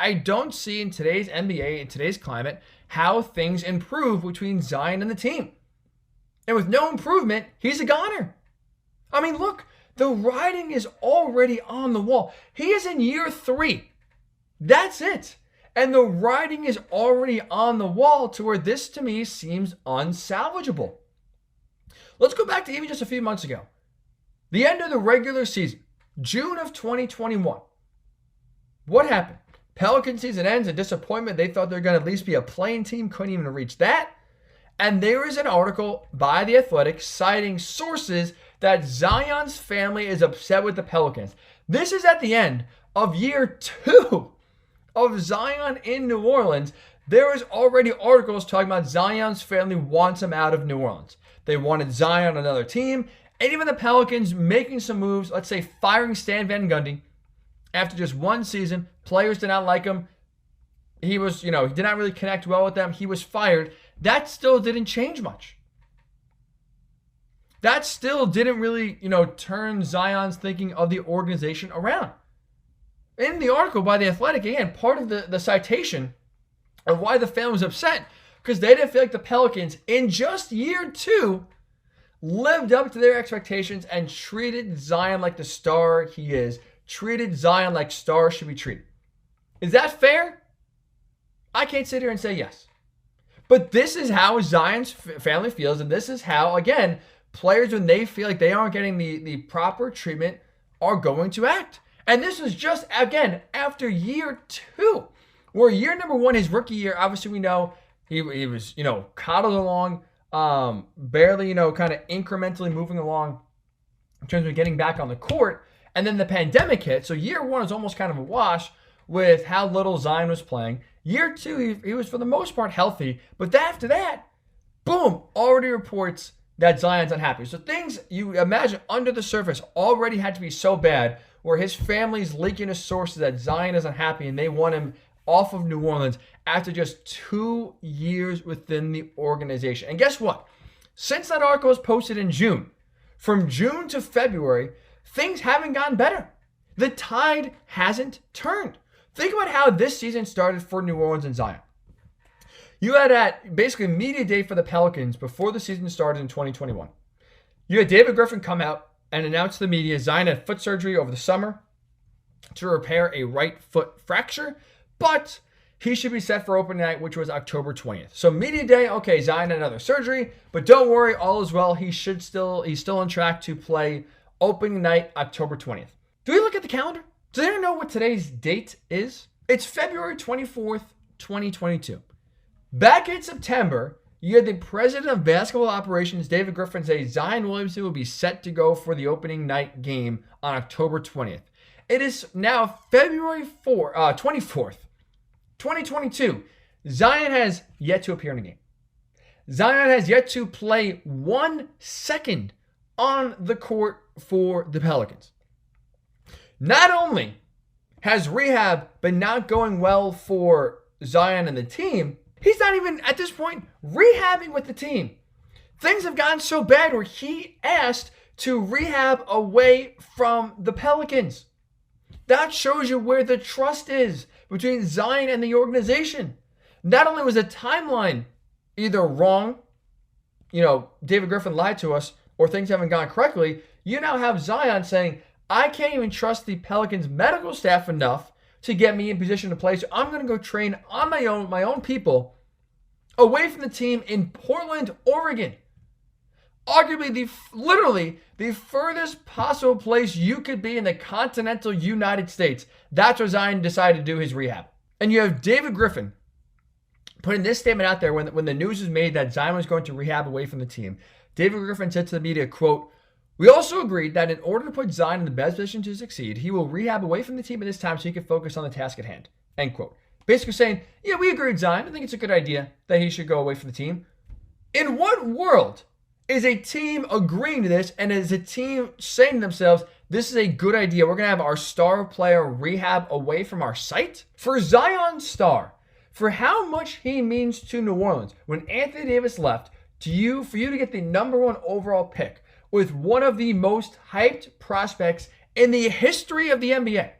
I don't see in today's NBA, in today's climate, how things improve between Zion and the team. And with no improvement, he's a goner. I mean, look, the writing is already on the wall. He is in year 3. That's it. And the writing is already on the wall to where this, to me, seems unsalvageable. Let's go back to even just a few months ago. The end of the regular season, June of 2021. What happened? Pelican season ends, a disappointment. They thought they were going to at least be a playing team, couldn't even reach that. And there is an article by The Athletic citing sources that Zion's family is upset with the Pelicans. This is at the end of year 2 of Zion in New Orleans. There is already articles talking about Zion's family wants him out of New Orleans. They wanted Zion on another team. And even the Pelicans making some moves, let's say firing Stan Van Gundy after just one season. Players did not like him. He was, he did not really connect well with them. He was fired. That still didn't change much. That still didn't really, turn Zion's thinking of the organization around. In the article by The Athletic, again, part of the citation of why the fan was upset, because they didn't feel like the Pelicans, in just year 2, lived up to their expectations and treated Zion like the star he is, treated Zion like stars should be treated. Is that fair? I can't sit here and say yes. But this is how Zion's family feels, and this is how, again, players, when they feel like they aren't getting the proper treatment, are going to act. And this was just, again, after year 2, where year number 1, his rookie year, obviously we know he was, coddled along, barely, kind of incrementally moving along in terms of getting back on the court. And then the pandemic hit. So year 1 is almost kind of a wash with how little Zion was playing. Year 2, he was for the most part healthy. But after that, boom, already reports that Zion's unhappy. So things, you imagine, under the surface already had to be so bad where his family's leaking to sources that Zion is unhappy and they want him off of New Orleans after just 2 years within the organization. And guess what? Since that article was posted in June, from June to February, things haven't gotten better. The tide hasn't turned. Think about how this season started for New Orleans and Zion. You had at basically media day for the Pelicans before the season started in 2021. You had David Griffin come out and announce to the media Zion had foot surgery over the summer to repair a right foot fracture, but he should be set for opening night, which was October 20th. So media day, okay, Zion had another surgery, but don't worry, all is well. He's still on track to play opening night, October 20th. Do we look at the calendar? Does anyone know what today's date is? It's February 24th, 2022. Back in September, you had the president of basketball operations, David Griffin, say Zion Williamson will be set to go for the opening night game on October 20th. It is now February 24th, 2022. Zion has yet to appear in a game. Zion has yet to play 1 second on the court for the Pelicans. Not only has rehab been not going well for Zion and the team, he's not even, at this point, rehabbing with the team. Things have gotten so bad where he asked to rehab away from the Pelicans. That shows you where the trust is between Zion and the organization. Not only was the timeline either wrong, David Griffin lied to us, or things haven't gone correctly, you now have Zion saying, I can't even trust the Pelicans medical staff enough to get me in position to play, so I'm going to go train on my own people away from the team in Portland, Oregon. Arguably literally the furthest possible place you could be in the continental United States. That's where Zion decided to do his rehab. And you have David Griffin putting this statement out there when the news was made that Zion was going to rehab away from the team. David Griffin said to the media, quote, "We also agreed that in order to put Zion in the best position to succeed, he will rehab away from the team at this time so he can focus on the task at hand." End quote. Basically saying, yeah, we agree with Zion. I think it's a good idea that he should go away from the team. In what world is a team agreeing to this and is a team saying to themselves, this is a good idea, we're going to have our star player rehab away from our site? For Zion's star, for how much he means to New Orleans, when Anthony Davis left, for you to get the number 1 overall pick with one of the most hyped prospects in the history of the NBA,